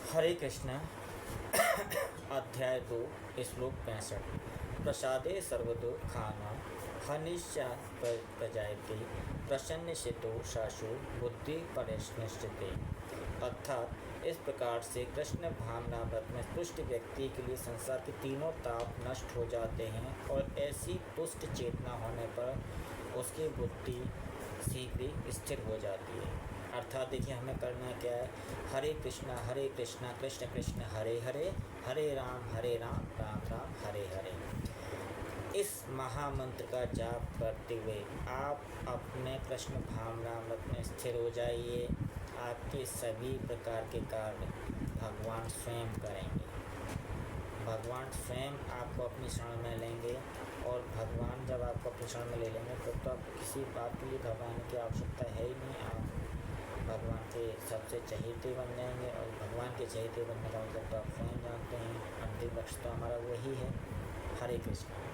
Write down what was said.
हरे कृष्ण। अध्याय 2 श्लोक 65। प्रसादे सर्वदुःखानां हनिशा प्रजायते प्रसन्नचित्तो शाशु बुद्धि परिष्णिष्यते। अर्थात इस प्रकार से कृष्ण भावनामृत में तुष्ट व्यक्ति के लिए संसार के तीनों ताप नष्ट हो जाते हैं और ऐसी तुष्ट चेतना होने पर उसकी बुद्धि शीघ्र स्थिर हो जाती है। अर्थात देखिए हमें करना क्या है, हरे कृष्णा कृष्ण कृष्ण हरे हरे, हरे राम राम राम हरे हरे। इस महामंत्र का जाप करते हुए आप अपने कृष्ण भावनामृत में स्थिर हो जाइए। आपके सभी प्रकार के कार्य भगवान स्वयं करेंगे। भगवान स्वयं आपको अपनी शरण में लेंगे और भगवान जब आपको अपनी शरण में ले लेंगे तो आपको किसी बात के लिए घबराने की आवश्यकता है ही नहीं। आप भगवान के सबसे चहेते बन जाएंगे और भगवान के चहेते बनने का मतलब तो आप स्वयं जानते हैं, अंतिम लक्ष्य तो हमारा वही है। हरे कृष्ण।